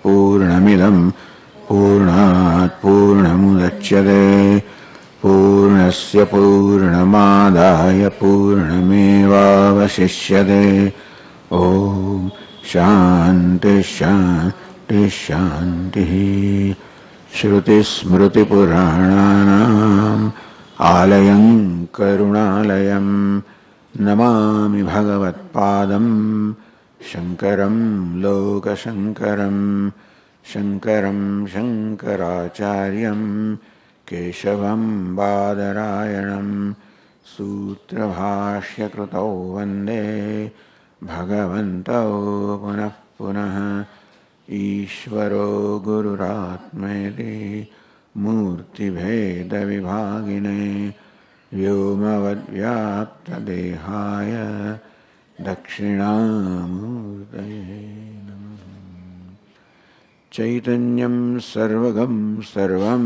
पूर्णमिदं पूर्णात् पूर्णमुदच्यते पूर्णस्य पूर्णमादाय पूर्णमेवावशिष्यते ॐ शान्ति शान्ति शान्तिः श्रुतिस्मृतिपुराणानाम् आलयं करुणालयं नमामि भगवत्पादं शङ्करं लोकशङ्करं शङ्करं शङ्कराचार्यं केशवं बादरायणं सूत्रभाष्यकृतौ वन्दे भगवन्तौ पुनः पुनः ईश्वरो गुरुरात्मेति मूर्तिभेदविभागिने व्योमवद्व्याप्तदेहाय दक्षिणामूर्तये नमः। चैतन्यं सर्वगं सर्वं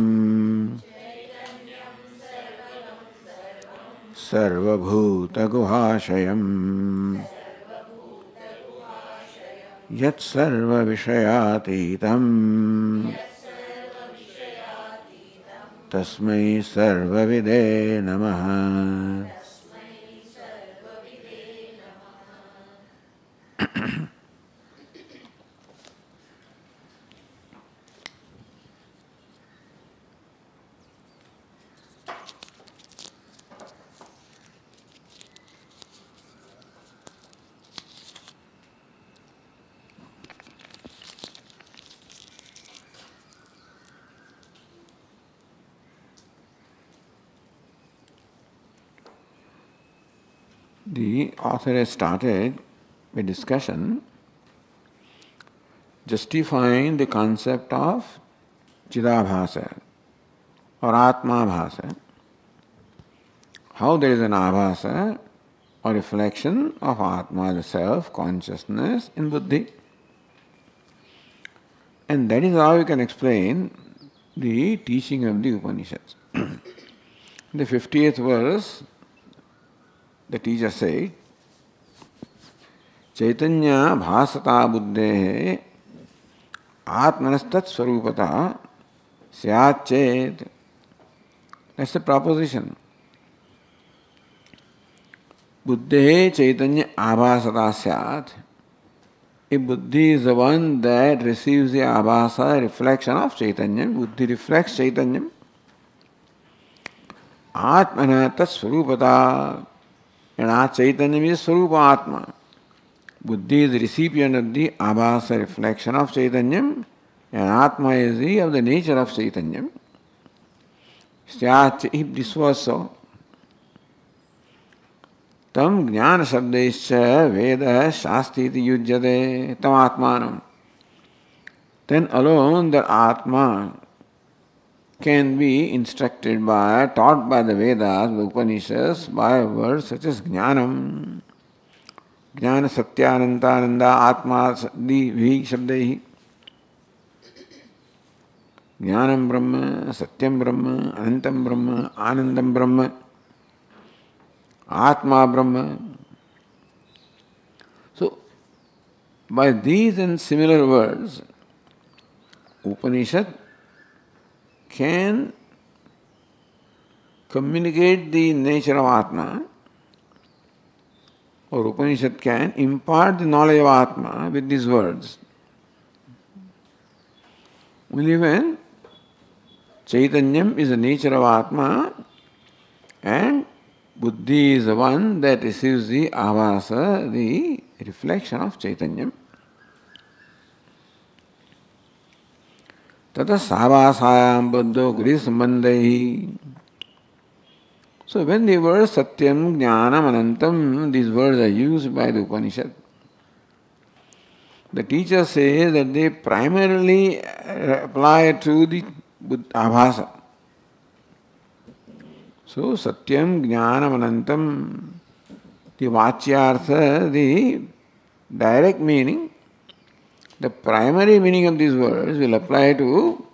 सर्वभूतगुहाशयं यत्सर्वविषयातीतं तस्मै सर्वविदे नमः। The author has started a discussion justifying the concept of Chidabhasa or Atmabhasa. How there is an Abhasa or reflection of Atma, the self, consciousness in Buddhi. And that is how you can explain the teaching of the Upanishads. In the 50th verse, the teacher said, Chaitanya bhasata buddhehe atmanastat swarupata syat chet. That's the proposition. Buddhehe chaitanya abhasata syat. If buddhi is the one that receives the abhasa, reflection of chaitanya, buddhi reflects chaitanya. Atmana tat swarupata. And our Chaitanya is Swarupa Atma. Buddhi is the recipient of the Abhasa reflection of Chaitanya, and Atma is the of the nature of Chaitanya. If this was so, tam jnana sabdescha veda shasti iti yujyate tam atmanam. Then alone the Atma can be instructed by, taught by the Vedas, the Upanishads, by words such as Jnanam, Jnana Satyanantananda, Atma Divi Shabdehi, Jnanam Brahma, Satyam Brahma, Anantam Brahma, Anandam Brahma, Atma Brahma. So, by these and similar words, Upanishad can communicate the nature of Atma, or Upanishad can impart the knowledge of Atma with these words. Only when Chaitanyam is the nature of Atma and Buddhi is the one that receives the Avasa, the reflection of Chaitanyam. Tata savasayam buddho gri sambandhahi. So when the words satyam, jnanam, anantam, these words are used by the Upanishad, the teacher says that they primarily apply to the abhasa. So satyam, jnanam, anantam, the vachyartha, the direct meaning, the primary meaning of these words will apply to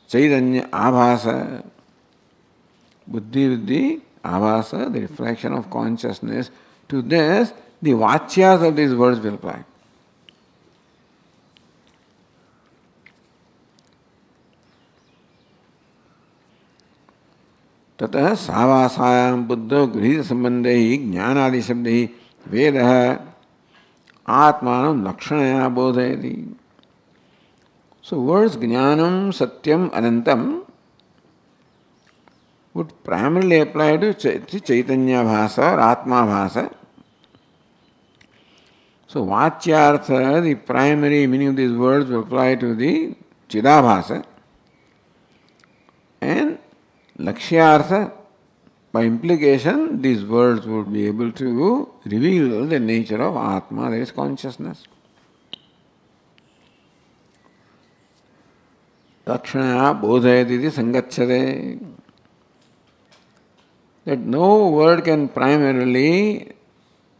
Chaitanya, Abhasa, Buddhi Viddhi, Abhasa, the reflection of consciousness. To this, the vachyas of these words will apply. ततः सावासायां बुद्धो गृहीत संबंधैः ज्ञानादि शब्दैः वेदः आत्मानं लक्षणया बोधयति. So words jnanam, satyam, anantam would primarily apply to Chaitanya Bhasa or Atma Bhasa. So Vachyartha, the primary meaning of these words, will apply to the Chidabhasa. And Lakshyartha, by implication, these words would be able to reveal the nature of Atma, that is consciousness. Lakshana bodhayati sangacchate. That no word can primarily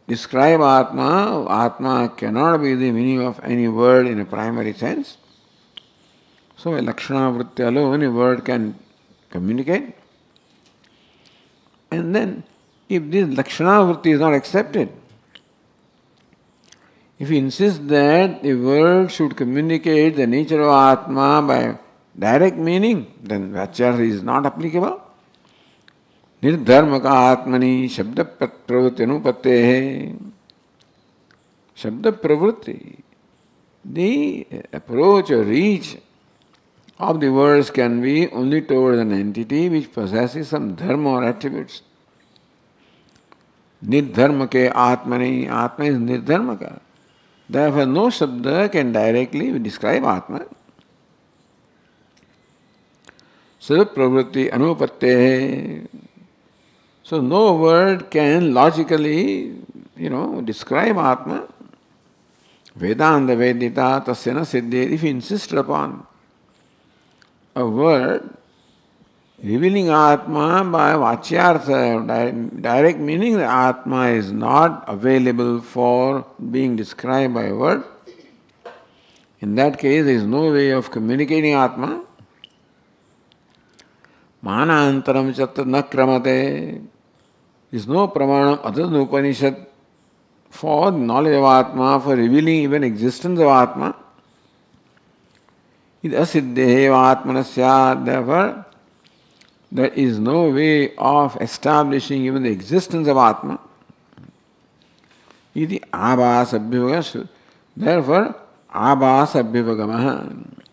describe Atma. Atma cannot be the meaning of any word in a primary sense. So by Lakshana Vritti alone, a word can communicate. And then, if this Lakshana Vritti is not accepted, if he insists that the word should communicate the nature of Atma by direct meaning, then Vachyartha is not applicable. Nirdharmaka Atmani Shabda Pravritti Anupattehe. Shabda Pravritti. The approach or reach of the words can be only towards an entity which possesses some dharma or attributes. Nirdharmake Atmani. Atma is Nirdharmaka. Therefore, no Shabda can directly describe Atma. Shabda Pravritti Anupattehe. So no word can logically, describe Atma. Vedanta Vedita Tasyana Siddhe. If you insist upon a word revealing Atma by Vachyartha, direct meaning that Atma is not available for being described by a word, in that case there is no way of communicating Atma. Manantaram chatta na kramate. There is no pramanam other than Upanishad for knowledge of Atma, for revealing even existence of Atma. Id asiddheva atmanasya. Therefore, there is no way of establishing even the existence of Atma. Iti abhasa abhivagam. Therefore, abhasa abhivagamaha.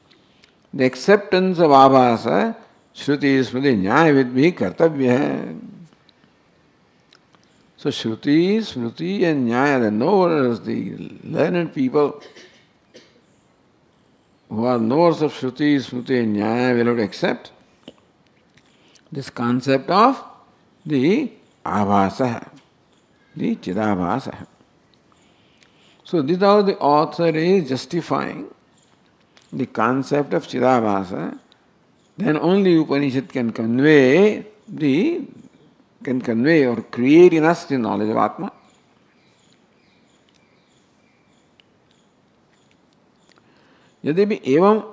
The acceptance of abhasa, shruti smriti nyaya vidbhi kartavya. So Shruti, Smriti and Nyaya, the knowers, the learned people who are knowers of Shruti, Smriti and Nyaya will not accept this concept of the Abhasa, the Chidabhasa. So this is how the author is justifying the concept of Chidabhasa. Then only Upanishad can convey or create in us the knowledge of Atma. Yadipi evam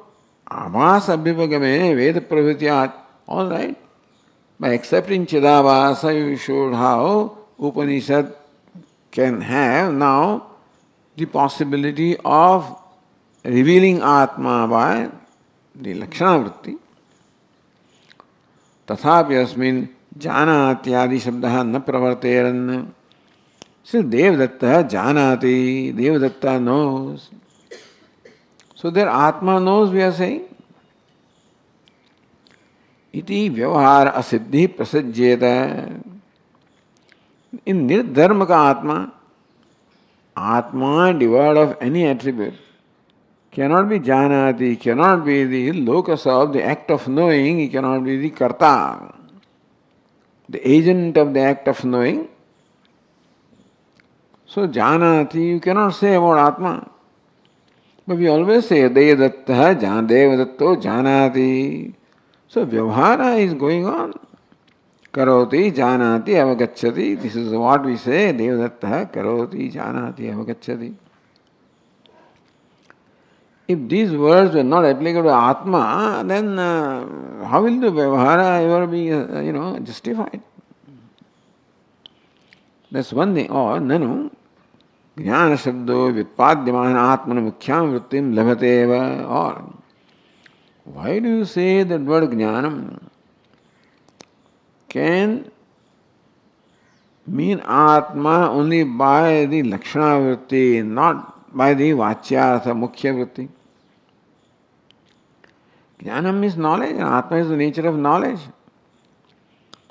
abhasa abhivagame veda pravrityat. All right. By accepting Chidabhasa, you showed how Upanishad can have now the possibility of revealing Atma by the Lakshana Vritti. Tathapi asmin Janati Shabdaha na pravarteran. Still Devadatta Janati, Devadatta knows. So their Atma knows, we are saying. Iti vyavahara asiddhi prasajyeta. In nirdharmaka Atma, Atma devoid of any attribute cannot be Janati, cannot be the locus of the act of knowing, he cannot be the karta, the agent of the act of knowing. So Janati you cannot say about Atma. But we always say Devadatta Devadatto Janati. So Vyavahara is going on. Karoti Janati Avagacchati. This is what we say. Devadatta Karoti Janati Avagacchati. If these words were not applicable to Atma, then how will the Vyavahara ever be justified? That's one thing. Or Nanu Jnana Shabdo Vitpadyamana Atmana Mukhyam Vrittim Labhateva. Or why do you say that word Jnanam can mean Atma only by the Lakshana Vritti, not by the Vachyartha Mukhya Vritti. Jnanam is knowledge and Atma is the nature of knowledge.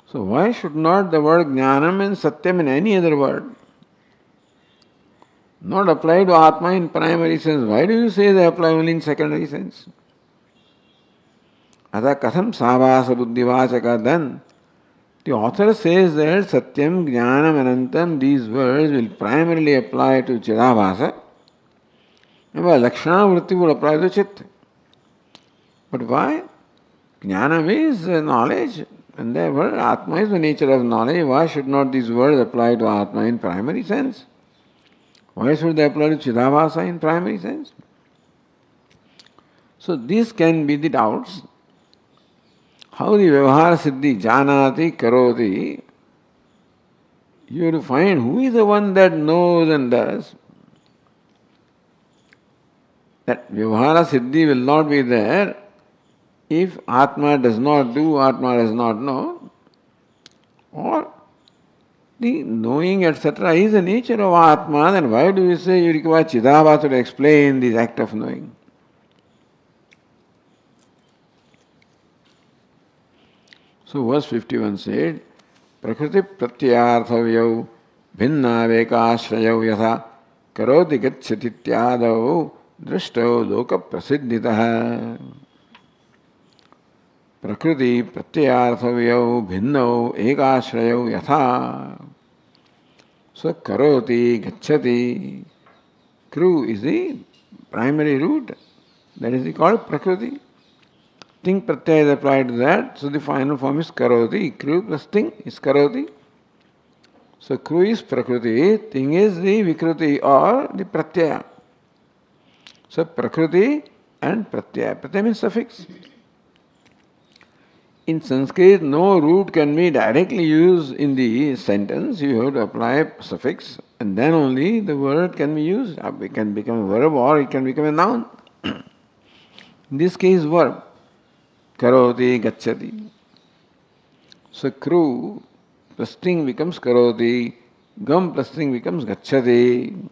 So why should not the word Jnanam and Satyam and any other word not apply to Atma in primary sense? Why do you say they apply only in secondary sense? Atha katham savasa buddhivachaka, then the author says that Satyam, Jnanam, Anantam, these words will primarily apply to Chidabhasa, and by Lakshana Vritti will apply to Chit. But why? Jnanam is knowledge, and therefore Atma is the nature of knowledge. Why should not these words apply to Atma in primary sense? Why should they apply to Chidabhasa in primary sense? So these can be the doubts. How the Vyavahara Siddhi, Janati, Karoti, you have to find who is the one that knows and does. That Vyavahara Siddhi will not be there if Atma does not do, Atma does not know, or the knowing, etc., is the nature of Atma, then why do you say you require Chidabhasa to explain this act of knowing? So verse 51 said, Prakriti pratyarthavyau bhinna vekashrayau yatha karoti gacchatityadau drishtau loka prasiddhitah. Prakriti pratyarthavyau bhinnau ekashrayau yatha. So karoti gacchati. Kru is the primary root. That is called Prakriti. Ting pratyaya is applied to that, so the final form is karoti. Kru plus ting is karoti. So kru is prakriti, ting is the vikruti or the pratyaya. So prakriti and pratyaya. Pratyaya means suffix. In Sanskrit, no root can be directly used in the sentence. You have to apply a suffix and then only the word can be used. It can become a verb or it can become a noun. In this case, verb. Karoti, gacchati. So kru plus ting becomes karoti, gam plus ting becomes gacchati.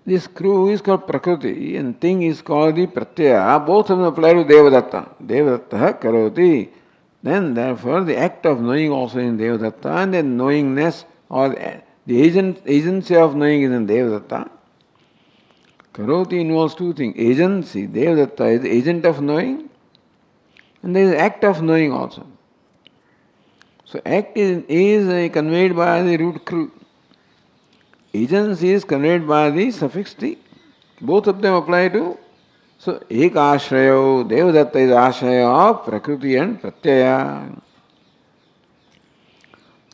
This kru is called prakriti and ting is called the pratyaya. Both of them apply to Devadatta. Devadatta karoti. Then therefore the act of knowing also in Devadatta and then knowingness or the agency of knowing is in Devadatta. Karoti involves two things. Agency, Devadatta is the agent of knowing, and there is act of knowing also. So act is conveyed by the root kru. Agency is conveyed by the suffix ti. Both of them apply to. So ek ashrayo, Devadatta is ashraya of prakriti and pratyaya.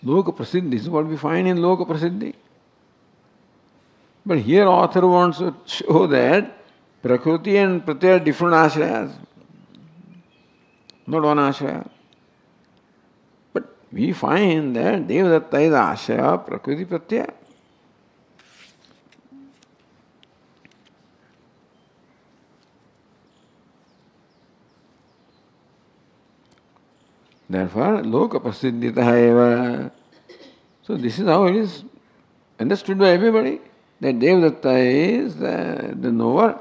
Loka prasiddhi is what we find in Loka prasiddhi. But here author wants to show that Prakriti and Pratyaya are different ashrayas, not one ashraya. But we find that Devadatta is ashraya, Prakriti, Pratyaya. Therefore, Loka Prasiddhitah eva. So this is how it is understood by everybody. That Devadatta is the knower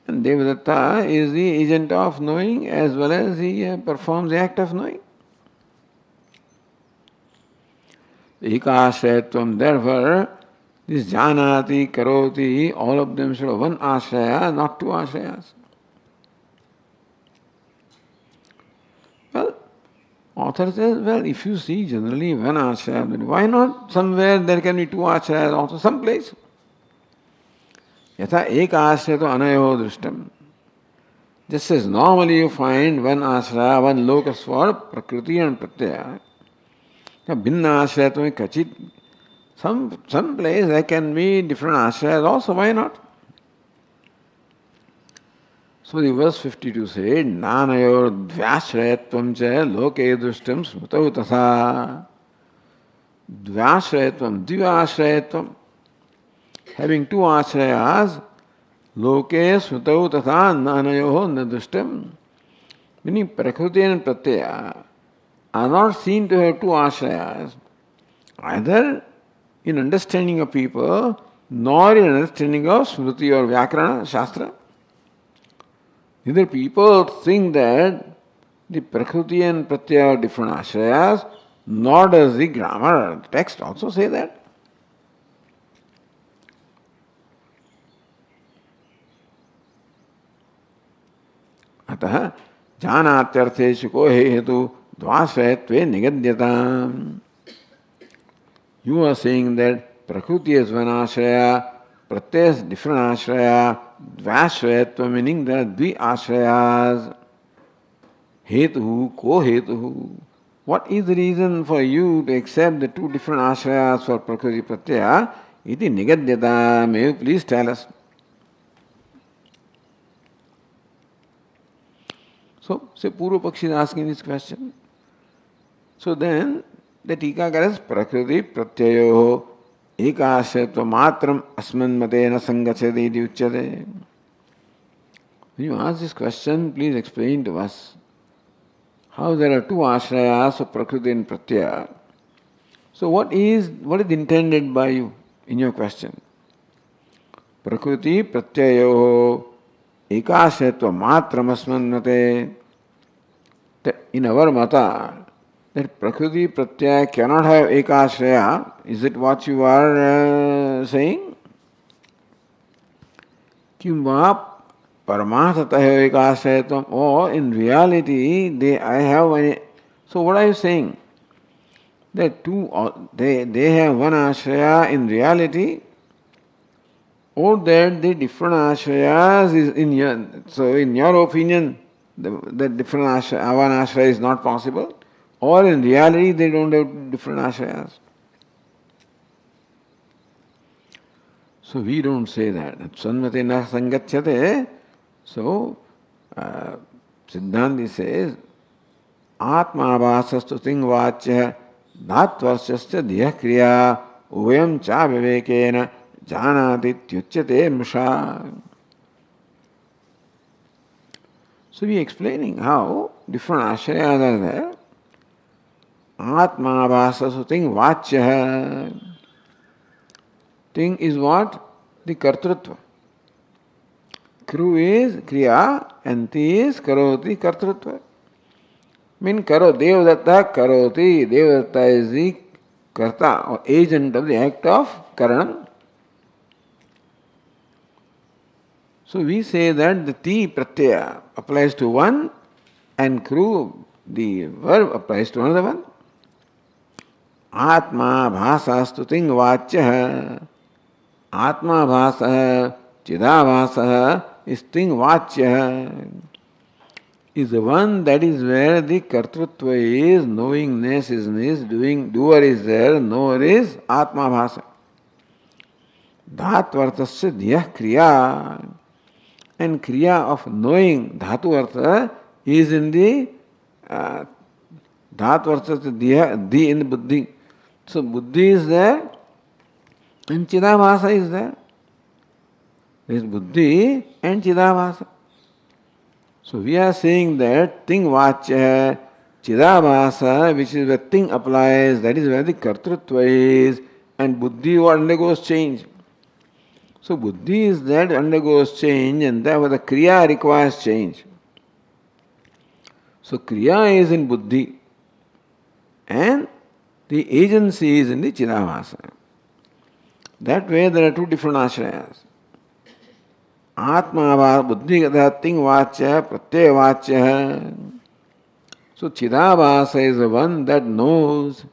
and Devadatta is the agent of knowing as well as he performs the act of knowing. Ekashrayatvam, therefore, this janati, karoti, all of them should have one ashraya, not two ashrayas. Well, author says, well, if you see generally one ashraya, then why not somewhere there can be two ashrayas also, someplace? Yatha ek ashraya to anayo drishtam. Just as normally you find one ashraya, one locus for prakriti and pratyaya. Bhinna ashraya to kachit. Some place there can be different ashrayas also, why not? So the verse 52 said, Nanayor dvyashrayatvam cha loke drishtam smutau tatha. Dvyashrayatvam, dvyashrayatvam. Having two ashrayas, loke smutau tatha nanayoho nadrishtam. Meaning Prakriti and Pratyaya are not seen to have two ashrayas, either in understanding of people, nor in understanding of Smriti or Vyakarana, Shastra. Either people think that the Prakriti and Pratyaya are different ashrayas, nor does the grammar text also say that. अतः जानात्यर्थेषु को हेतु द्वाश्रयत्वे निगद्यताम्. You are saying that Prakriti is one ashraya, Pratyaya is different ashraya, Dvashrayatva meaning there are dvi ashrayas. Hetu, ko hetu. What is the reason for you to accept the two different ashrayas for Prakriti Pratyaya? Iti nigadyata. May you please tell us. So, say Purva Pakshi is asking this question. So then, the Tikakaras Prakriti Pratyayo ekashatva matram asman matena sangachati iti uchyate. When you ask this question, please explain to us how there are two ashrayas of Prakriti and Pratyaya. So what is intended by you in your question? Prakriti Pratyayo ekashatva matram asman mate. In our mata, that Prakriti Pratyaya cannot have ekashraya. Is it what you are saying? Kimva Paramathatah ekashrayatvam. Or in reality, I have one. So what are you saying? That they have one ashraya in reality, or that the different ashrayas is in your. So in your opinion, the different ashraya, one ashraya is not possible, or in reality they don't have different ashrayas. So we don't say that. Sannmate na sangachyate. So Siddhanti says, Atma vasastu ting vachya dhatvarshasya diya kriya uvayam cha vivekena janati tyuchyate mrisha. So we are explaining how different ashrayas are there. Atma vasastu ting vachya. Ting is what? The kartrutva. Kru is kriya and ti is karoti kartrutva. Mean karo devadatta karoti. Devadatta is the karta or agent of the act of karanam. So we say that the ti pratyaya applies to one and kru, the verb, applies to another one. Atma bhasastu ting vachya. Atma bhasa chidabhasa is ting vachya. Is the one that is where the kartrutva is, knowingness is doing, doer is there, knower is Atma bhasa. Dhatvartasya dhyah kriya. And kriya of knowing, dhatu artha, is in the dhatvartasya dhyah, di in the buddhi. So buddhi is there and chidabhasa is there. There is buddhi and chidabhasa. So we are saying that ting vachya, chidabhasa, which is where ting applies, that is where the kartrutva is, and buddhi what undergoes change. So buddhi is that undergoes change, and therefore the kriya requires change. So kriya is in buddhi, and the agency is in the chidabhasa. That way there are two different ashrayas. Atma buddhi gata ting vachya pratyaya vachya. So chidabhasa is the one that knows.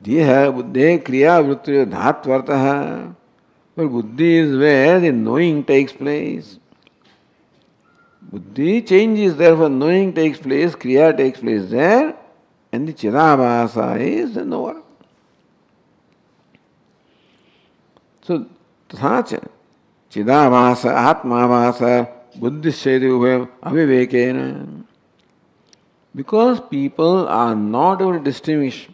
Diha buddhe kriya vritya dhatvartaha. But buddhi is where the knowing takes place. Buddhi changes, therefore knowing takes place, kriya takes place there, and the chidabhasa is the knower. So tathacha chidabhasa atmabhasa buddhisya avivekena. Because people are not able to distinguish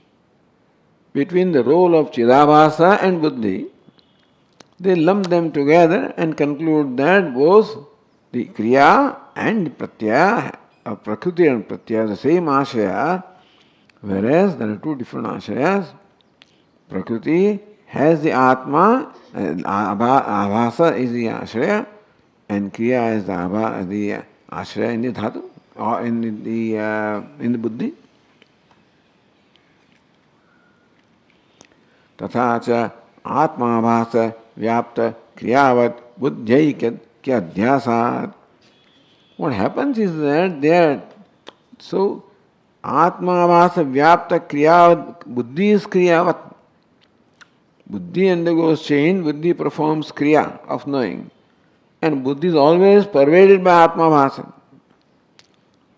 between the role of chidabhasa and buddhi, they lump them together and conclude that both the kriya and pratyaya, prakriti and pratyaya, the same ashraya, whereas there are two different ashrayas. Prakriti has the atma, abhasa is the ashraya, and kriya is the ashraya in the dhatu or in the buddhi. तथा च आत्माभास व्याप्त क्रियावत बुद्ध्यैक्य अध्यासात्. What happens is that there, so आत्माभास व्याप्त क्रियावत, buddhi is kriyavat. Buddhi undergoes change, buddhi performs kriya of knowing, and buddhi is always pervaded by atmabhasa.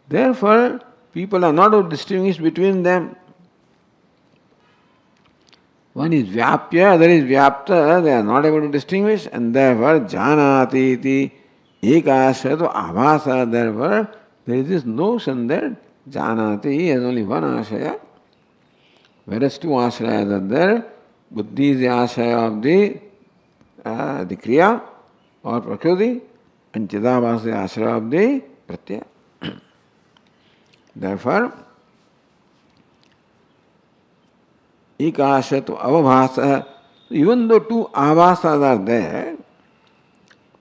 Therefore, people are not able to distinguish between them. One is vyapya, other is vyapta, they are not able to distinguish, and therefore janati iti ekashrato abhasa, therefore there is this notion that janati has only one ashaya, whereas two ashayas are there. Buddhi is the ashaya of the kriya or prakriti, and chidabhasa is the ashaya of the pratyaya. Therefore, ekashatu avabhasa, even though two avasas are there,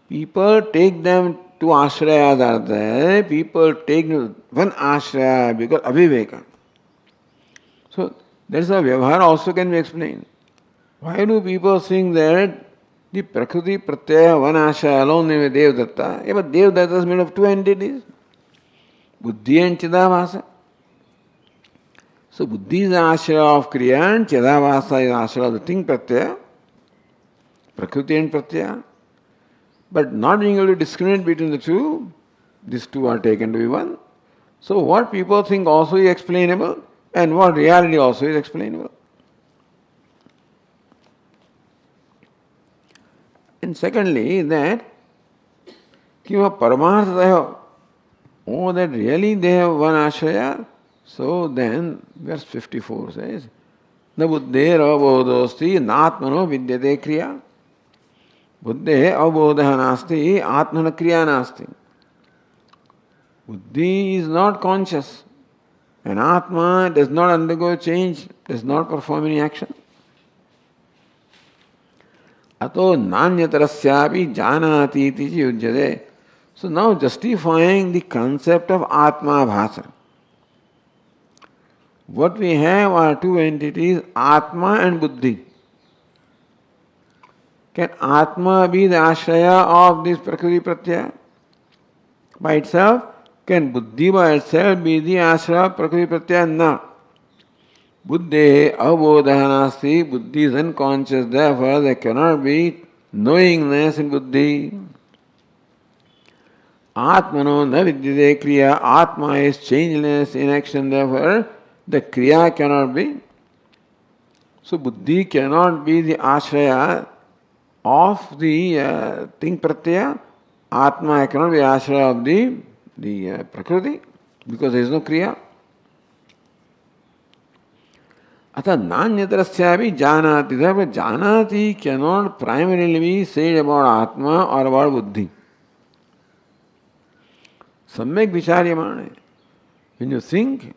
people take them, two ashrayas are there, people take one ashraya because aviveka. So, there is a vyavahara also can be explained. Why do people think that the prakriti pratyaya, one ashraya alone name is Devdatta? Yeah, but Devdatta is made of two entities, buddhi and chidabhasa. So buddhi is the ashraya of kriya and chidabhasa is the ashraya of the thing pratyaya, prakriti and pratyaya. But not being able to discriminate between the two, these two are taken to be one. So what people think also is explainable, and what reality also is explainable. And secondly, that kiva paramartha, oh, that really they have one ashraya. So then, verse 54 says, na buddhe avabodhosti natmano vidyate kriya. Buddhe avabodha nasti atmana kriya nasti. Buddhi is not conscious, and atma does not undergo change, does not perform any action. Ato nanyatarasyapi janati iti yujyate. So now justifying the concept of atma bhasa. What we have are two entities, atma and buddhi. Can atma be the ashraya of this prakriti pratyaya by itself? Can buddhi by itself be the ashraya of prakriti pratyaya? No. Buddhe avabodha nasti, buddhi is unconscious, therefore there cannot be knowingness in buddhi. Atmano na vidyate kriya, atma is changeless in action, therefore the kriya cannot be. So buddhi cannot be the ashraya of the thing pratyaya, atma cannot be ashraya of the prakriti, because there is no kriya. Atha nanyatarasyapi janati, therefore janati cannot primarily be said about atma or about buddhi. Samyak vicharyamane. When you think,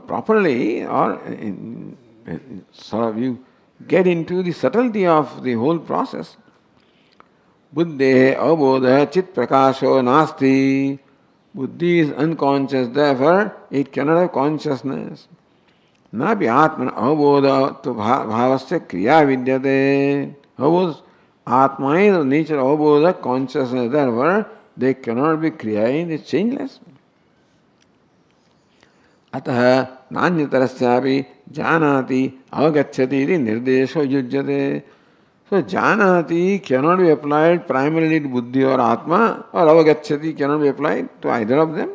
properly, or sort of you get into the subtlety of the whole process. Buddhe avabodha chit prakasho nasti. Buddhi is unconscious, therefore it cannot have consciousness. Napi atman avabodha to bhavasya kriya vidyate. Avabodha, atma is the nature of avabodha, consciousness, therefore they cannot be kriya, it is changeless. अतः नान्यतरस्यापि जानाति अवगच्छति इति निर्देशो युज्यते. So janati cannot be applied primarily to buddhi or atma, or avagacchati cannot be applied to either of them.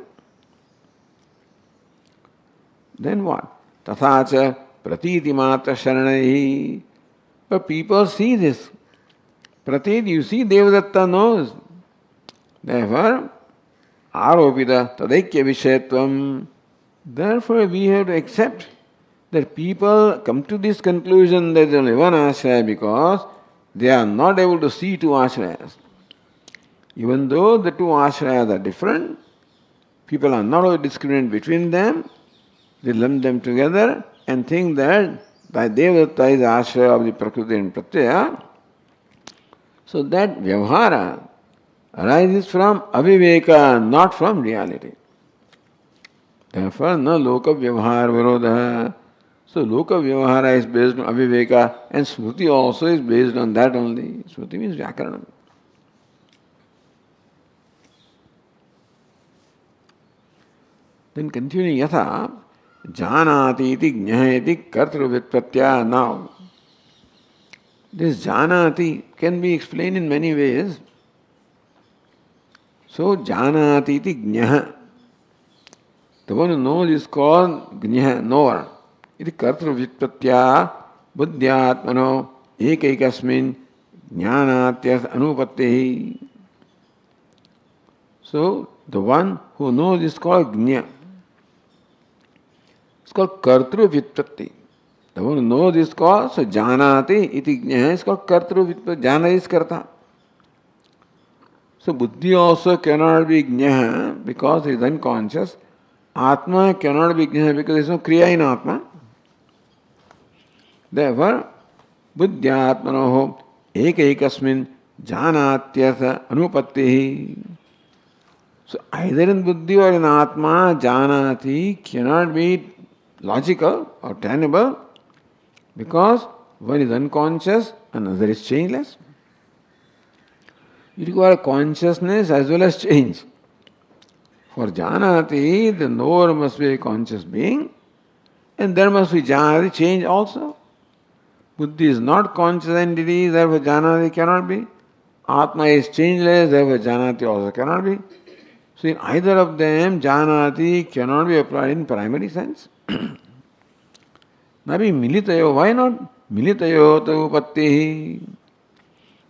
Then what? Tathacha pratiti matra sharanaihi. But people see this. Pratit, you see, Devadatta knows. Therefore, aropita tadaikya vishayatvam. Therefore, we have to accept that people come to this conclusion that there is only one ashraya because they are not able to see two ashrayas. Even though the two ashrayas are different, people are not able to discriminate between them. They lump them together and think that by Devadatta is the ashraya of the Prakriti and Pratyaya. So that Vyavahara arises from aviveka, not from reality. Therefore, no loka vyavahara virodha. So loka vyavahara is based on aviveka and Smriti also is based on that only. Smriti means Vyakaranam. Then continuing yatha, janati iti jnayati kartru vitpratya. Now, this janati can be explained in many ways. So janati iti jnah. The one who knows is called jnah, knower. Iti kartru vitpratya buddhyatmano ekaikasmin jnanatyas anupattehi. So the one who knows is called jnah. It's called kartru vitpatti. The one who knows is called, so janati iti jnah is called kartru vitpatti. Jana is karta. So buddhi also cannot be jnah because it is unconscious. Atma cannot be jnah because there is no kriya in Atma. Therefore, buddhyatmanoho ekaikasmin janatyasa anupattihi. So either in buddhi or in Atma, janati cannot be logical or tenable because one is unconscious and another is changeless. You require consciousness as well as change. For janati, the knower must be a conscious being and there must be janati, change also. Buddhi is not conscious entity, therefore janati cannot be. Atma is changeless, therefore janati also cannot be. So in either of them, janati cannot be applied in primary sense. Nabi militayo, why not? Militayo upattihi.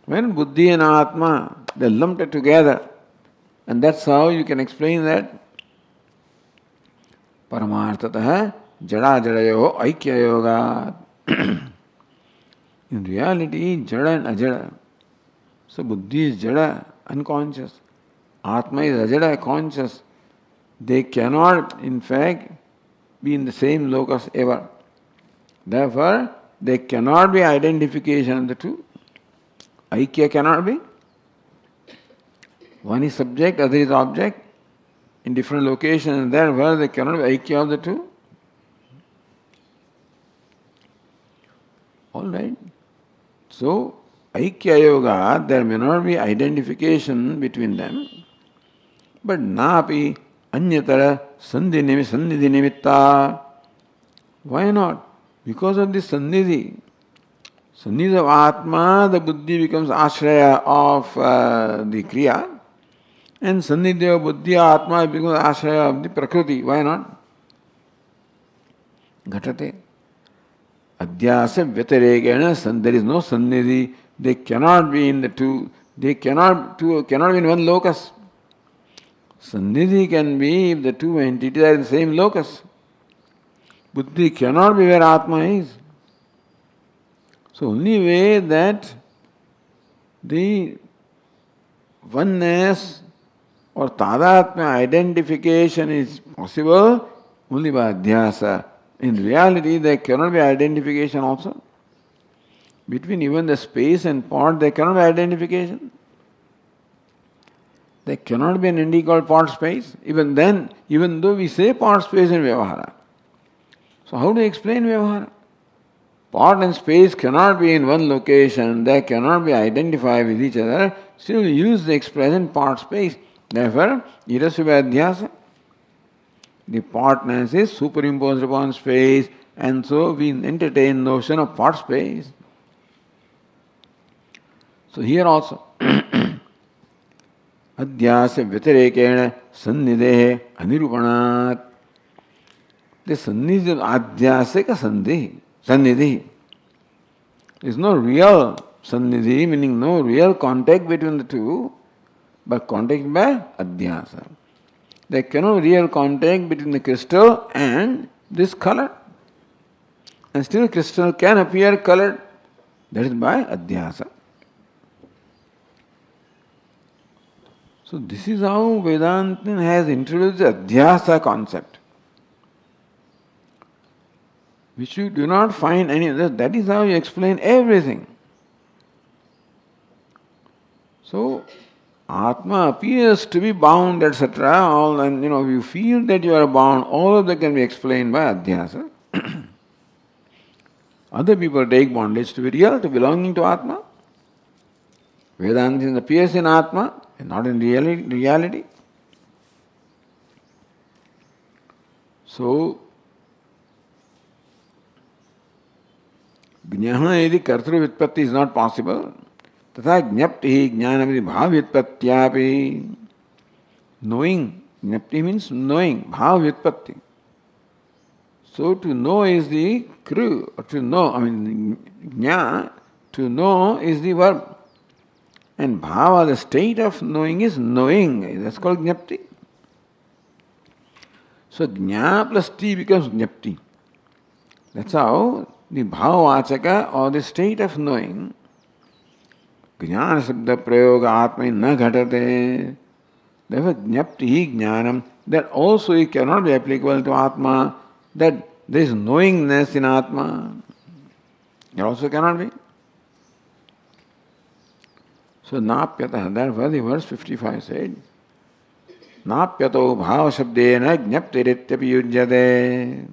When buddhi and atma, they lumped together. And that's how you can explain that. Paramarthatah jada jadayo aikya yoga. In reality, jada and ajada. So buddhi is jada, unconscious. Atma is ajada, conscious. They cannot, in fact, be in the same locus ever. Therefore, there cannot be identification of the two. Aikya cannot be. One is subject, other is object. In different locations, therefore, there cannot be aikya of the two. All right. So, aikya yoga, there may not be identification between them. But napi anyatara sandhi nimitta. Why not? Because of this sannidhi. Sannidhi of Atma, the buddhi becomes ashraya of the kriya. And sannidhi of buddhi Atma becomes ashraya of the prakriti. Why not? Ghatate. Adhyasa vyatirekena, there is no sannidhi. They cannot be in the two. They cannot be in one locus. Sannidhi can be if the two entities are in the same locus. Buddhi cannot be where Atma is. So only way that the oneness or tadatmya identification is possible only by adhyasa. In reality, there cannot be identification also. Between even the space and pot, there cannot be identification. There cannot be an entity called pot space. Even then, even though we say pot space in Vyavahara. So how do you explain Vyavahara? Pot and space cannot be in one location, they cannot be identified with each other, still we use the expression pot space. Therefore, irasya adhyasa. The potness is superimposed upon space, and so we entertain notion of pot space. So here also, adhyasa vyatirekena sannidhe anirupanat. The sannidhi of adhyasika sannidhi. There is no real sannidhi, meaning no real contact between the two, but contact by adhyasa. There cannot be real contact between the crystal and this color. And still crystal can appear colored. That is by adhyasa. So this is how Vedanta has introduced the Adhyasa concept, which you do not find any other. That is how you explain everything. So Atma appears to be bound, etc. All, and you feel that you are bound. All of that can be explained by Adhyasa. Other people take bondage to be real, to belonging to Atma. Vedanta appears in Atma and not in reality. So, Jnaha yadi kartru vitpatti is not possible. Tatha jnapti jnanamidi bhav vitpatyapi. Knowing, jnapti means knowing, bhav vitpatti. So to know is the crew, or to know, jna, to know is the verb. And bhava, the state of knowing, is knowing. That's called jnapti. So jna plus ti becomes jnapti. That's how the bhavavachaka, or the state of knowing, jnana sabda prayoga atma na ghatate. Therefore jnapti jnanam, that also it cannot be applicable to atma, that there is knowingness in atma. It also cannot be. So napyatah, therefore the verse 55 said, napyato bhava shabdena jnaptirityapi yujyate.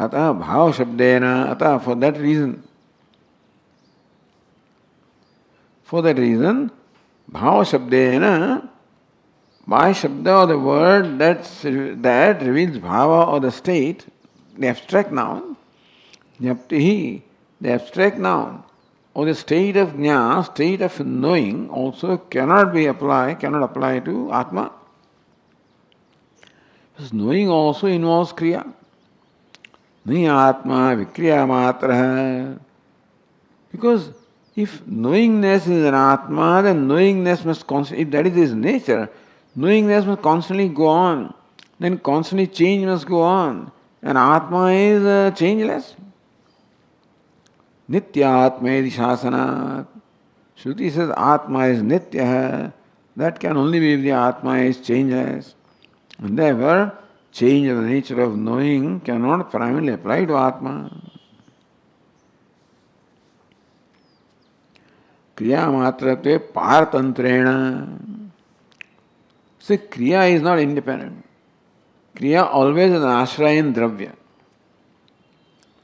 Atah bhava shabdena, atah, for that reason, bhava shabdena, by shabda, or the word that reveals bhava, or the state, the abstract noun, jnaptihi, the abstract noun, or the state of jna, state of knowing, also cannot apply to Atma. Because knowing also involves kriya. Nahi Atma vikriya matra. Because if knowingness is an Atma, then knowingness must constantly, if that is his nature, knowingness must constantly go on. Then constantly change must go on. And Atma is changeless. Nityatmedi shasanat. Shruti says Atma is nitya. That can only be if the Atma is changeless. And therefore, change of the nature of knowing cannot primarily apply to Atma. Kriya matratve partantrena. So Kriya is not independent. Kriya always is an ashraya in dravya.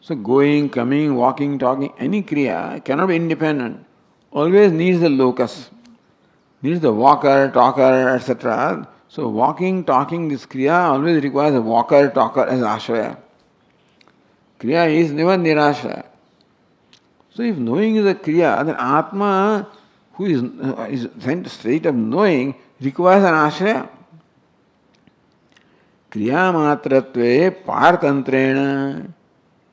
So going, coming, walking, talking, any kriya cannot be independent. Always needs the locus, needs the walker, talker, etc. So walking, talking, this kriya always requires a walker, talker as ashraya. Kriya is never nirashraya. So if knowing is a kriya, then Atma, who is sent state of knowing, requires an ashraya. Kriya matratve partantrena.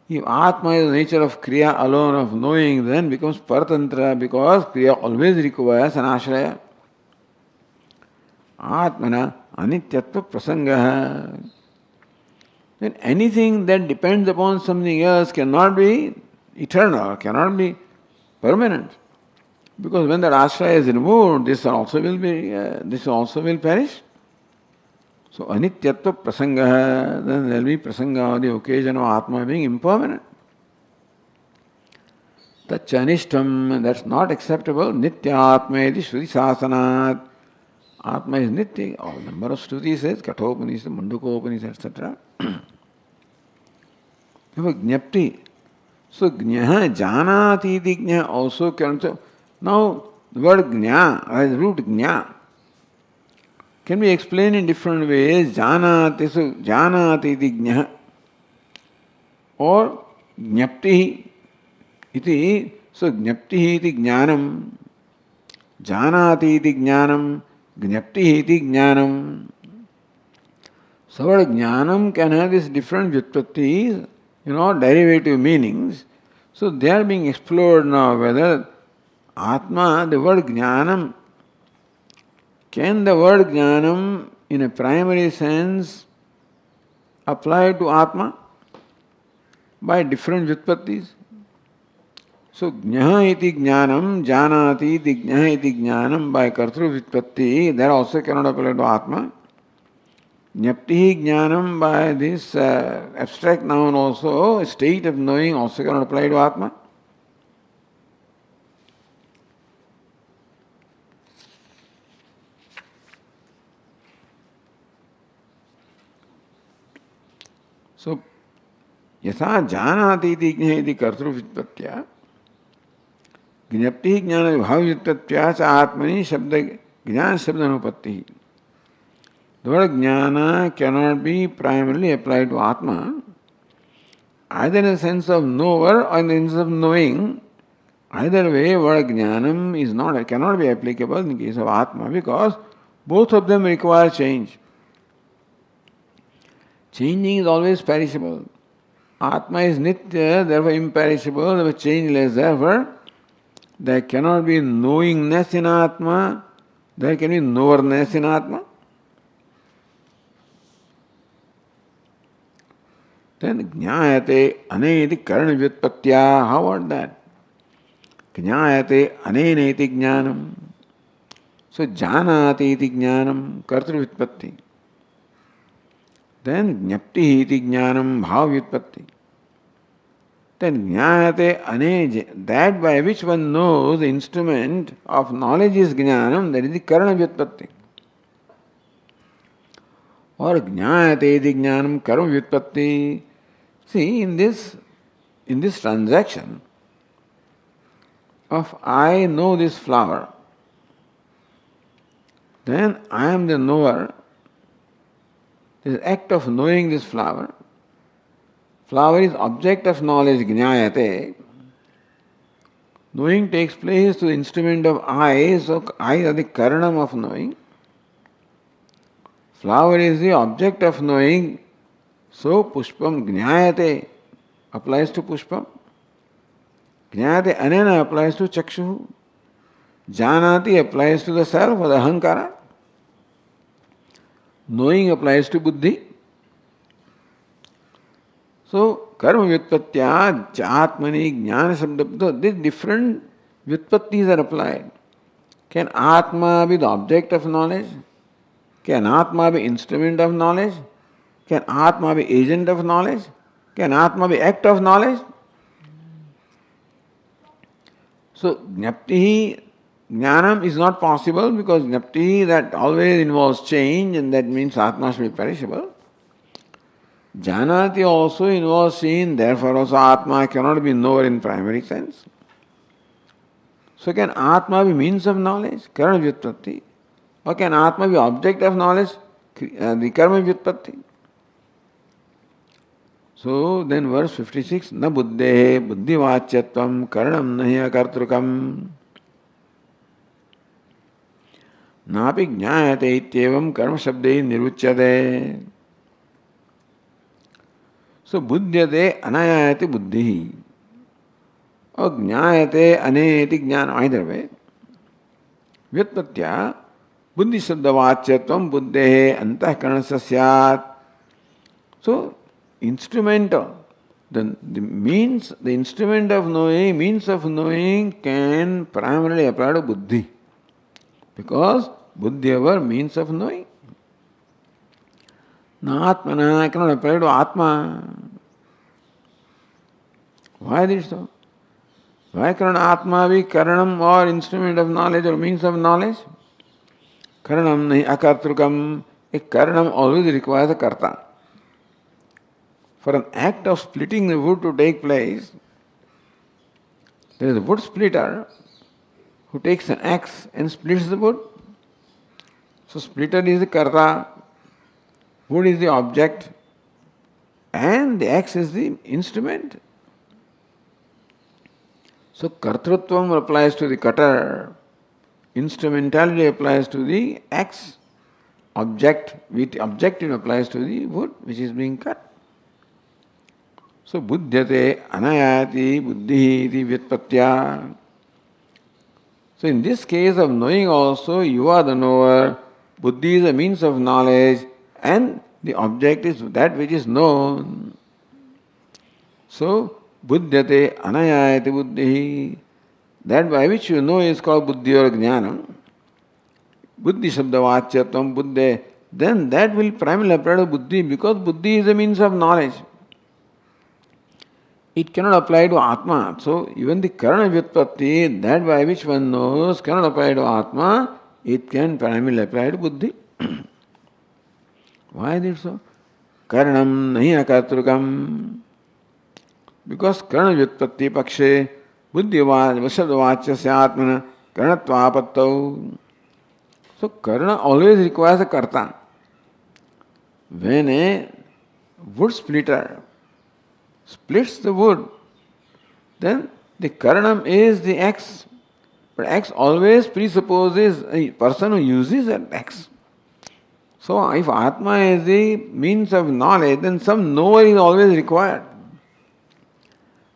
If Atma is the nature of Kriya alone, of knowing, then becomes Paratantra, because Kriya always requires an ashraya. Atmana anityatva prasangaha. Then anything that depends upon something else cannot be eternal, cannot be permanent. Because when that ashraya is removed, this also will perish. So anityatva prasanga, then there will be prasanga, the occasion of Atma being impermanent. Tachanishtam, that's not acceptable. Nitya Atma iti Shruti Sasanat. Atma is Nitya. All number of Shruti says, Kathopanishad, Mundukopanishad, etc. Jnapti. So Jnaha, Janati iti Jna also can. Now the word Jna, as root Jna, can be explained in different ways. Janati, so Janati iti Jna, or Jnapti iti, so Jnapti iti Jnanam, Janati iti Jnanam, Jnapti iti Jnanam. So word Jnanam can have these different vyutpattis, derivative meanings. So they are being explored now, whether Atma, the word Jnanam, can the word Jnanam in a primary sense apply to Atma by different vyutpattis? So, jnana iti jnanam, janati iti jnana iti jnanam by kartru vitpatti, that also cannot apply to Atma. Jnapti jnanam by this abstract noun also, a state of knowing also cannot apply to Atma. So, यथा जानाति इति ज्ञ इति कर्तृव्युत्पत्त्या ज्ञप्ति ज्ञान विभाव व्युत्पत्त्या च आत्मनि शब्द ज्ञान शब्द अनुपत्ति. The word jnana cannot be primarily applied to Atma, either in the sense of knower or in the sense of knowing. Either way, word jnanam is not, cannot be applicable in the case of Atma because both of them require change. Changing is always perishable. Atma is nitya, therefore imperishable, therefore changeless. Therefore, there cannot be knowingness in Atma, there can be knowerness in Atma. Then jnayate aneti karana vyutpatya. How about that? Jnayate aneneti jnanam. So janati iti jnanam kartru vyutpatti. Then jnapti iti jnanam bhav vyutpatti. Then jnayate ane, that by which one knows the instrument of knowledge is jnanam, that is the karana vyutpatti. Or jnayate iti jnanam karma vyutpatti. See, in this transaction of I know this flower, then I am the knower. This act of knowing this flower. Flower is object of knowledge, jnayate. Knowing takes place to the instrument of I, so I are the karanam of knowing. Flower is the object of knowing, so pushpam jnayate applies to pushpam. Jnayate anena applies to chakshu. Janati applies to the self or the ahankara. Knowing applies to buddhi. So, karma vyutpatya atmani jnana shabda, these different vyutpattis are applied. Can Atma be the object of knowledge? Can Atma be instrument of knowledge? Can Atma be agent of knowledge? Can Atma be act of knowledge? So, jnapti jnanam is not possible because jnapti that always involves change and that means Atma should be perishable. Janati also involves seen, therefore also Atma cannot be knower in primary sense. So can Atma be means of knowledge, karma vyutpatti? Or can Atma be object of knowledge, the karma vyutpatti? So then verse 56, na buddhe buddhivachyatvam karanam nahi akartrukam napi jnayate ityevam karma shabde niruchyate. So buddhyate anayayate buddhi or jnayate aneti jnana, either way. Vyutpatya buddhi sabdavachyatvam buddhehe antahkaranasya syat. So instrumental, the means, the instrument of knowing, means of knowing can primarily apply to buddhi. Because buddhi ever means of knowing. Na atmana cannot apply to Atma. Why this so? Why cannot Atma be karanam or instrument of knowledge or means of knowledge? Karanam nahi akartrukam. A karanam always requires a karta. For an act of splitting the wood to take place, there is a wood splitter who takes an axe and splits the wood. So splitter is the karta, wood is the object, and the axe is the instrument. So kartrutvam applies to the cutter, instrumentality applies to the axe, objective applies to the wood which is being cut. So buddhyate anayati buddhi iti vyutpatya. So in this case of knowing also, you are the knower, buddhi is a means of knowledge, and the object is that which is known. So buddhyate anayayati buddhi. That by which you know is called buddhi or jnanam. Buddhi shabda vachyatvam buddhe. Then that will primarily apply to buddhi because buddhi is a means of knowledge. It cannot apply to Atma. So even the Karana Vyutpatti, that by which one knows, cannot apply to Atma, it can primarily apply to Buddhi. Why is it so? Karanam nahi akatrukam. Because Karana Vyutpatti pakshe, Buddhi vashabdavachasya atmana, karanatvapattau. So Karana always requires a karta. When a wood splitter splits the wood, then the karanam is the axe. But axe always presupposes a person who uses that axe. So if Atma is the means of knowledge, then some knower is always required.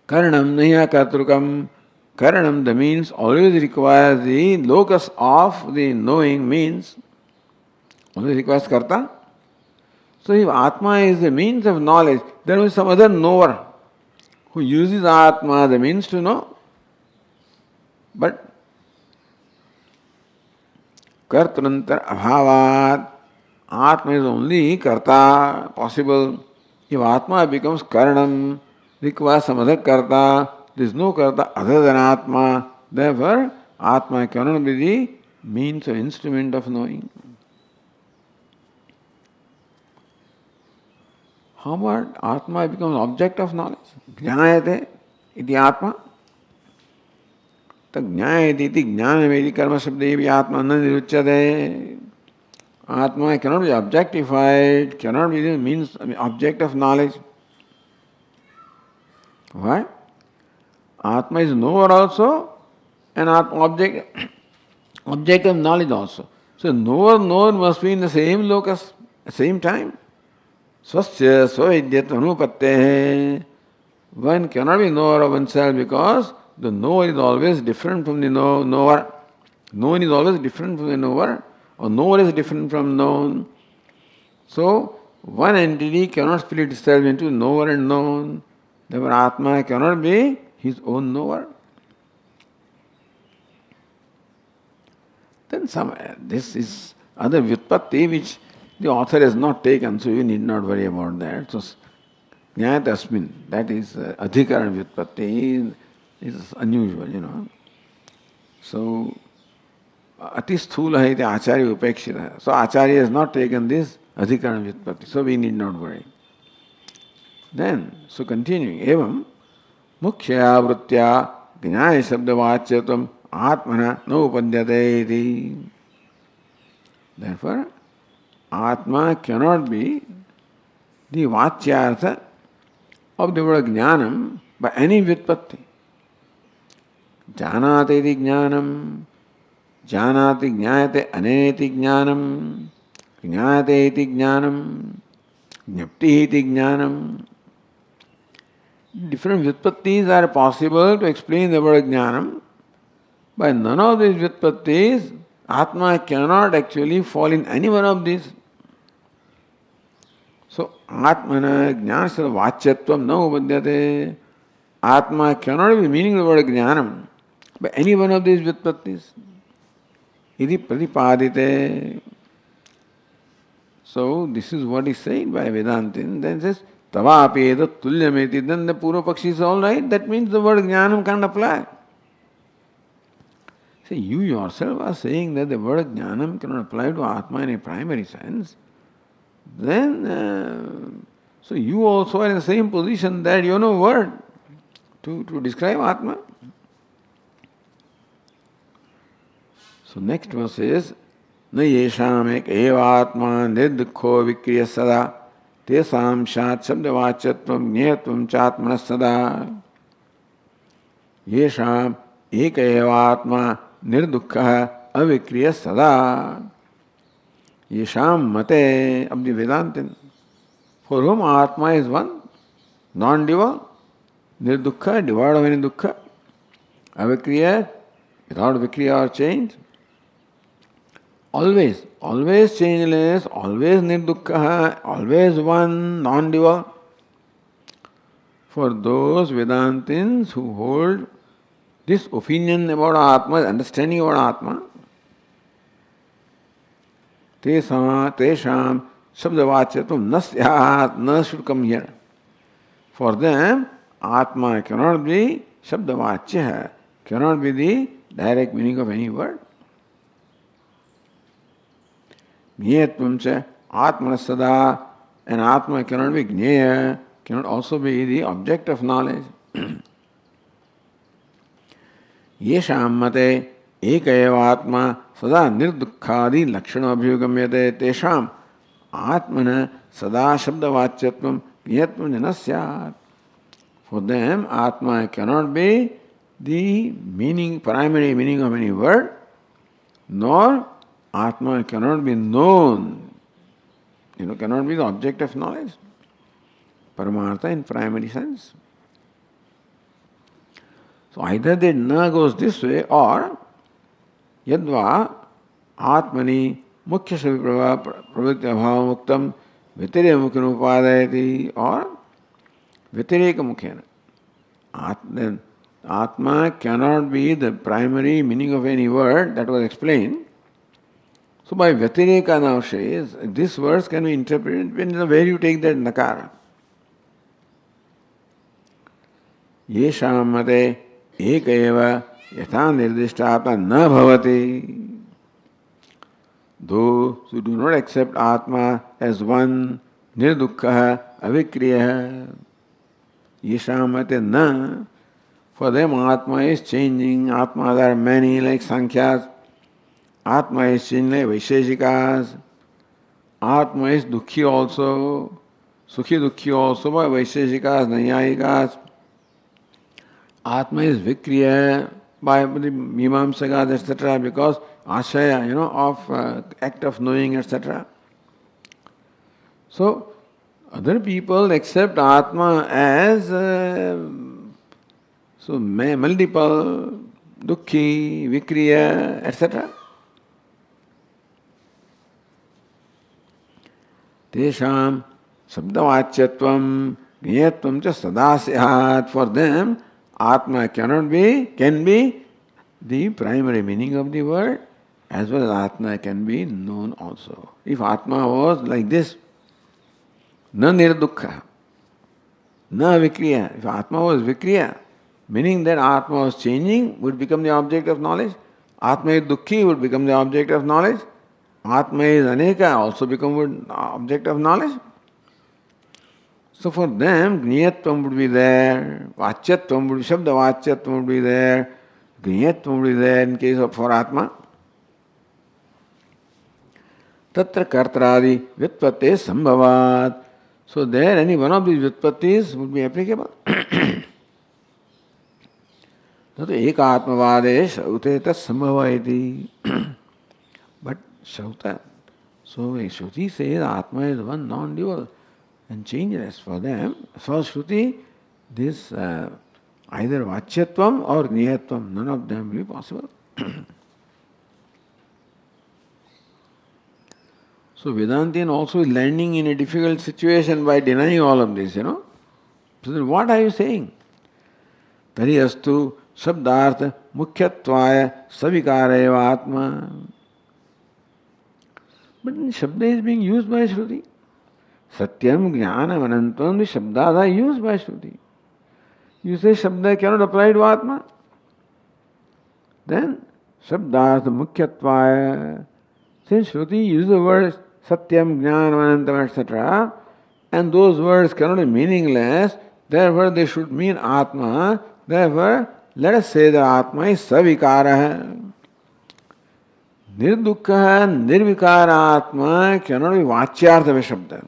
Karanam nahi akatrukam. Karanam, the means, always requires the locus of the knowing means. Always requires karta. So if Atma is the means of knowledge, there is some other knower who uses Atma, the means to know. But kartrantar abhavat, Atma is only karta possible. If Atma becomes karanam, requires some other karta, there is no karta other than Atma. Therefore, Atma cannot be the means or instrument of knowing. How about Atma becomes object of knowledge? Jnayate iti Atma. तक ज्ञायते इति ज्ञानमेति कर्म शब्दे भी आत्मा न निरुच्यते. Atma cannot be objectified, cannot be the means, object of knowledge. Why? Atma is knower also and object of knowledge also. So knower must be in the same locus, same time. Swasya svavidyat anupatte. One cannot be knower of oneself because the knower is always different from the knower. Known is always different from the knower, or knower is different from known. So one entity cannot split itself into knower and known. Therefore Atma cannot be his own knower. Then this is other vyutpatti which the author has not taken, so you need not worry about that. So Jnayatasmin, that is adhikara vyutpatti, is unusual, So ati sthula iti acharya upekshita. So acharya has not taken this adhikara vyutpatti, so we need not worry. Then, so continuing, evam mukhyaya vruttya jnaya shabdavachyatvam atmana no upadyate iti. Therefore, Atma cannot be the vachyartha of the word jnanam by any vyutpatti. Janate iti jnanam, janati jnayate aneti jnanam, jnayate iti jnanam, jnapti iti jnanam. Different vyutpattis are possible to explain the word jnanam. By none of these vyutpattis, Atma cannot actually fall in any one of these. So, Atmana jnanasya vachyatvam na upadyate. Atma cannot be meaning the word jnanam by any one of these vyutpattis. Iti pratipadite. So, this is what is said by Vedantin. Then it says, Tavapeda tulyameti. Then the Purva Pakshi is all right. That means the word jnanam can't apply. See, you yourself are saying that the word jnanam cannot apply to Atma in a primary sense. Then, so you also are in the same position that you have no word to describe Atma. So next verse is, Na yesham ek eva atma nirdukho vikriya sada tesam shat shabdavachyatvam jnayatvam chatmanas sada. Yesham ek eva atma nirdukha avikriya sada. Yesham mate of the Vedantin, for whom Atma is one, non-dual, nirdukha, devoid of any dukkha, avikriya, without vikriya or change, always changeless, always nirdukha, always one, non-dual. For those Vedantins who hold this opinion about Atma, understanding about Atma, Tesham Shabdavachyatvam na syat, na should come here. For them, Atma cannot be Shabdavachya, cannot be the direct meaning of any word. Jnayatvam cha Atma sada, and Atma cannot be Jnaya, cannot also be the object of knowledge. Yesham mate eka eva atma sada nirdukkhadi lakshana abhyugamyate tesham atmana sada shabdavachyatvam jnayatvam janasyat. For them, Atma cannot be the meaning, primary meaning of any word, nor Atma cannot be known, cannot be the object of knowledge. Paramartha in primary sense. So either the na goes this way, or yadva atmani mukhya saviprava pravritti abhava muktam vitirya mukhya upadayati, or vitireka mukhya. Then Atma cannot be the primary meaning of any word, that was explained. So by vitireka now says, this verse can be interpreted in the way you take that nakara. Yesham mate eka eva yatha nirdishta atma na bhavati. Those who do not accept Atma as one, nirdukha avikriya, yesham mate na, for them Atma is changing, Atmas are many like Sankhyas, Atma is changing like Vaisheshikas, Atma is Dukhi also, Sukhi Dukhi also by Vaisheshikas, Nayayikas, Atma is Vikriya by the Mimamsakas, etc., because Ashaya, of act of knowing, etc. So, other people accept Atma as multiple, Dukhi, Vikriya, etc. Tesham Sabdavachyatvam Jnayatvam cha sadasyat. For them, Atma can be the primary meaning of the word, as well as Atma can be known also. If Atma was like this, na nirdukha, na vikriya. If Atma was vikriya, meaning that Atma was changing, would become the object of knowledge. Atma is dukhi, would become the object of knowledge. Atma is aneka, also become object of knowledge. So for them, Gniyatvam would be there, Vachyatvam would be, Shabda Vachyatvam would be there, Gniyatvam would be there in case of for Atma. Tatra Kartradi Vyutpatti Sambhavat. So there any one of these Vyutpattis would be applicable. Tato Ekatmavade Shaute Sambhava iti. But Shauta, so Shruti says Atma is one non-dual and changeless. For them, for Shruti, this either Vachyatvam or Gniyatvam, none of them will be possible. So Vedantin also is landing in a difficult situation by denying all of this, So then what are you saying? Tari astu shabdartha mukhyattvaya savikaraya atma. But Shabda is being used by Shruti. Satyam, Jnanam, Anantam, the Shabdas are used by Shruti. You say Shabda cannot apply to Atma. Then Shabdas, the Mukhyattvaya. Since Shruti uses the words Satyam, Jnanam, Anantam, etc., and those words cannot be meaningless, therefore they should mean Atma. Therefore, let us say that Atma is Savikara. Nirdukha, Nirvikara Atma cannot be Vachyartha Shabda.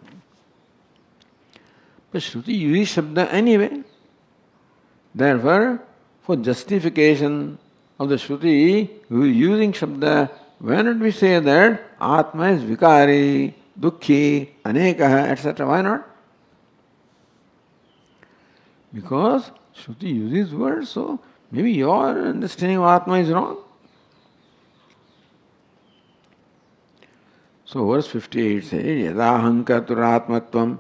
But Shruti uses Shabda anyway. Therefore, for justification of the Shruti using Shabda, why not we say that Atma is Vikari, Dukhi, Anekaha, etc.? Why not? Because Shruti uses words, so maybe your understanding of Atma is wrong. So verse 58 says, Yada hankaturatmatvam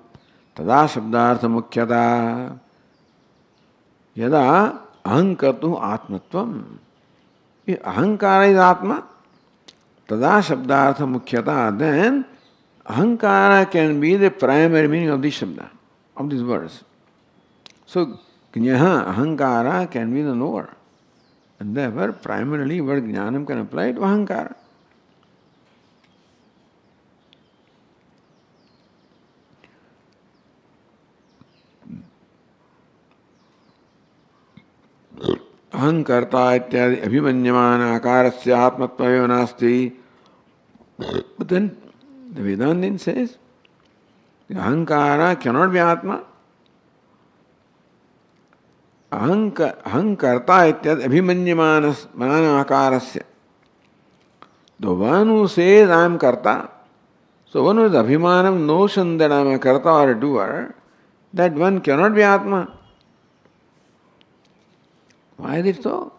tada shabdartha mukhyata. Yada ahankartu atmatvam. If ahankara is atma, tada shabdartha mukhyata, then ahankara can be the primary meaning of this shabda, of these words. So, Jnana, ahankara can be the knower. And therefore, primarily word jnanam can apply to ahankara. Ahankarta ityadi abhimanyamana akarasya atmatvayo nasti. But then the Vedantin says, the ahankara cannot be atma. Ahankarta ityad abhimanyamanas mananakarasya. The one who says I am karta, so one who has abhimanam, notion that I am a karta or a doer, that one cannot be atma. Why is it so?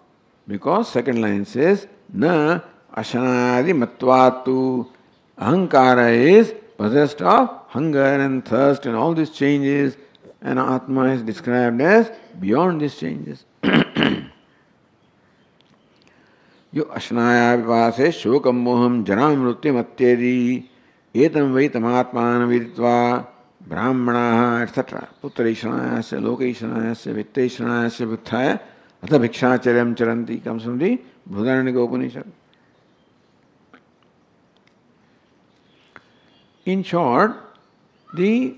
Because second line says, na ashanadi matvatu. Ahankara is possessed of hunger and thirst and all these changes, and Atma is described as beyond these changes. Yo ashnaya vipase shokam moham janam mrutyam atyedi etam vaitam atmanam viditva brahmanaha etc. Putraishanayasya, lokaishanayasya, vittaishanayasya buddhaya atha bhikshacharyam charanti comes from the Bhudaranyaka Upanishad. In short, the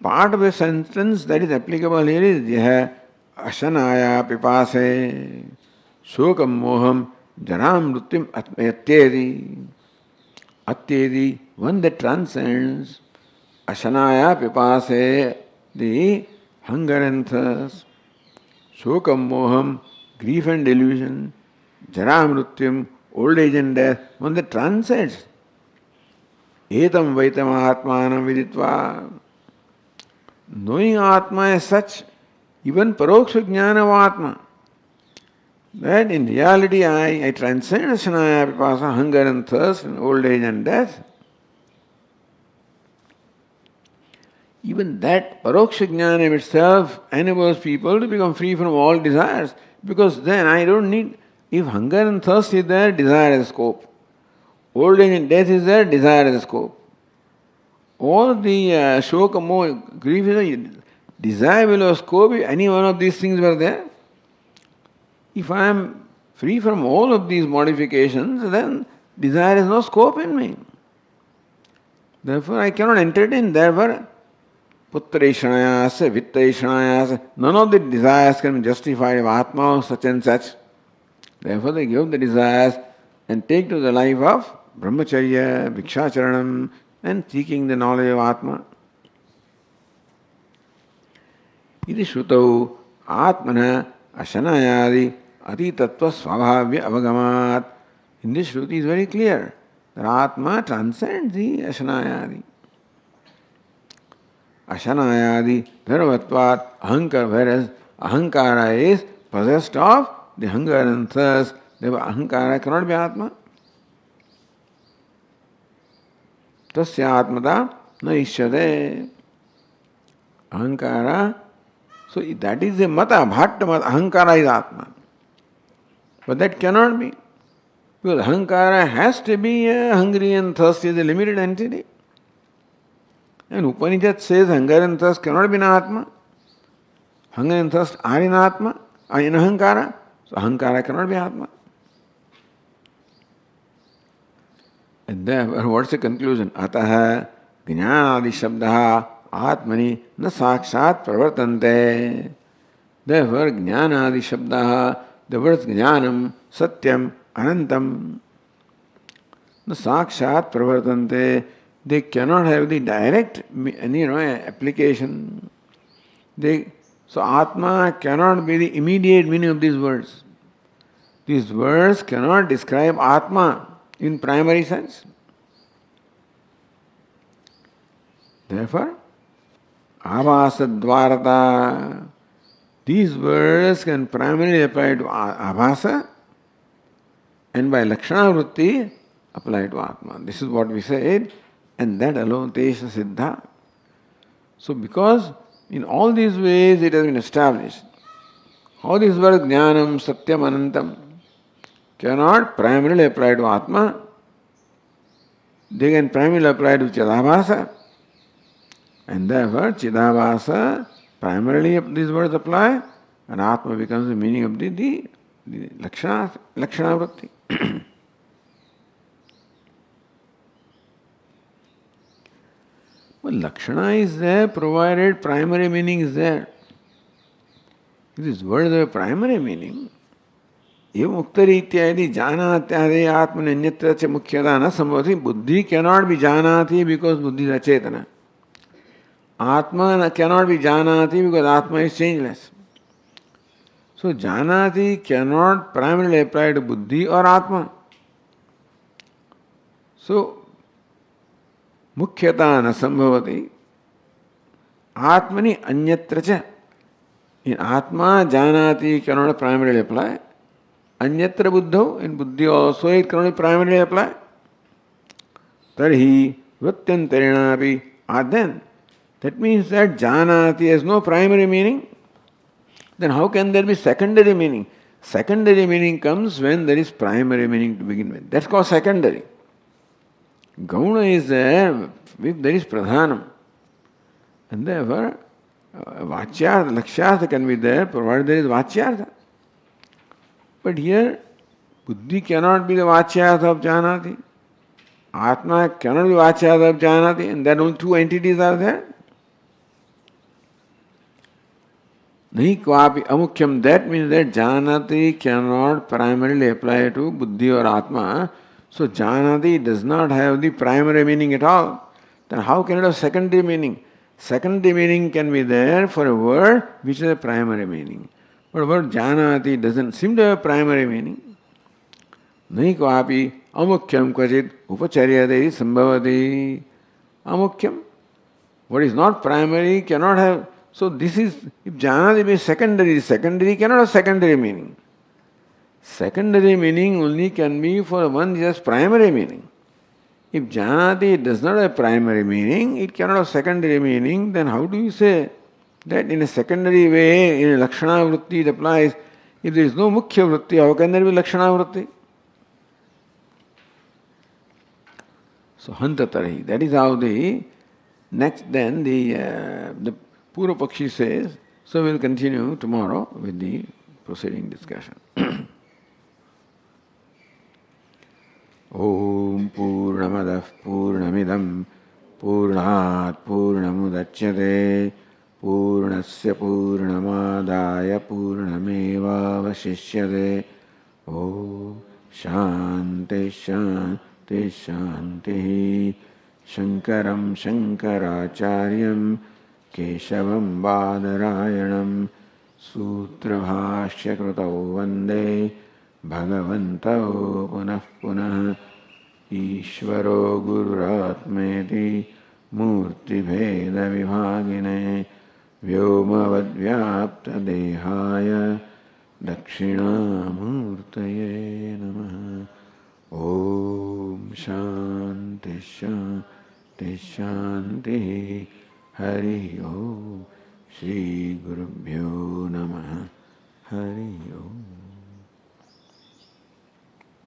part of a sentence that is applicable here is Yah Ashanaya Pipase Shokam Moham Jaram Mrutyam Atyedi. Atyedi, one that transcends. Ashanaya Pipase, the hunger and thirst. Shokam Moham, grief and delusion. Jaram Mrutyam, old age and death, one that transcends. Etam vaitam atmanam viditva. Knowing Atma as such, even paroksha jnana of Atma, that in reality I transcend ashanaya pipasa, hunger and thirst and old age and death. Even that paroksha jnana itself enables people to become free from all desires, because then I don't need, if hunger and thirst is there, desire has scope. Old age and death is there, desire has scope. All the shoka, moha, grief, desire will have scope if any one of these things were there. If I am free from all of these modifications, then desire has no scope in me. Therefore, I cannot entertain. Therefore, putraishanayasya, vittaishanayasya, none of the desires can be justified of Atma such and such. Therefore, they give the desires and take to the life of brahmacharya, bhikshacharanam, and seeking the knowledge of Atma. Iti shrutau atmana ashanayadi atitatva svabhavya avagamat. In this shruti is very clear that Atma transcends the ashanayadi. Ashanayadi dharvatvat ahankar, whereas ahankara is possessed of the hunger and thirst. Therefore ahankara cannot be Atma. Tasya atmata na ishyate. Ahankara, so that is the mata, bhatta mata, ahankara is Atma. But that cannot be. Because ahankara has to be hungry and thirsty, is a limited entity. And Upanishad says hunger and thirst cannot be in Atma. Hunger and thirst are in Atma, are in ahankara. So ahankara cannot be Atma. And therefore, what's the conclusion? Ataha jnanadi shabdaha atmani na sakshat pravartante. Therefore, jnanadi shabdaha, the words jnanam, satyam, anantam, na sakshat pravartante, they cannot have the direct application. So Atma cannot be the immediate meaning of these words. These words cannot describe Atma in primary sense. Therefore, Abhasa-dvarata, these words can primarily apply to Abhasa and by Lakshana Vritti apply to Atma. This is what we said, and that alone Tesha Siddha. So because in all these ways it has been established All these words, Jnanam, Satyam, Anantam, cannot primarily apply to Atma. They can primarily apply to Chidabhasa. And therefore, Chidabhasa, primarily these words apply, and Atma becomes the meaning of the Lakshana Vritti. Well, Lakshana is there provided primary meaning is there. If this word is a primary meaning, evam uktaritya yadi janatyade atmane anyatra cha mukhyata na sambhavati, buddhi cannot be janati because buddhi is achetana. Atma cannot be janati because Atma is changeless. So janati cannot primarily apply to buddhi or Atma. So mukhyata na sambhavati, Atmani anyatra cha. In Atma, janati cannot primarily apply. Anyatra buddho, in buddhi also it cannot primarily apply. Tarhi vrityantarinapi adyan. That means that janati has no primary meaning. Then how can there be secondary meaning? Secondary meaning comes when there is primary meaning to begin with. That's called secondary. Gauna is there if there is pradhanam. And therefore, Vachyartha, Lakshyartha can be there provided there is Vachyartha. But here, Buddhi cannot be the Vachyartha of Janati. Atma cannot be Vachyartha of Janati, and then only two entities are there. Nahi kvapi amukhyam, that means that Janati cannot primarily apply to Buddhi or Atma. So Janati does not have the primary meaning at all. Then how can it have secondary meaning? Secondary meaning can be there for a word which has a primary meaning. But the word Janati doesn't seem to have a primary meaning. Nahi kvapi amukhyam kvachit upacharyate sambhavati. Amukhyam, what is not primary cannot have. So this is, if Janati is secondary, secondary cannot have secondary meaning. Secondary meaning only can be for one just primary meaning. If Janati does not have primary meaning, it cannot have secondary meaning, then how do you say that in a secondary way, in a Lakshana Vritti it applies? If there is no Mukhya Vritti, how can there be Lakshana Vritti? So Hantatarahi, that is how the next then the Purva Pakshi says. So we will continue tomorrow with the proceeding discussion. Om Purnamadah Purnamidam Purnat Purnamudachyate Purnasya Purnamadaya Purnameva Vasishyate. Om Shanti Shanti Shanti. Shankaram Shankaracharyam Keshavam Badarayanam Sutrabhashya Krutau Vande Bhagavantau Punah Punah. Ishvaro Gururatmeti Murti Bheda Vibhagine Vyomavad Vyapta Dehaya Dakshina Murtaye Namaha. Om Shanti Shanti Shanti. Hari Om. Shri Gurubhyo Namaha. Hari Om.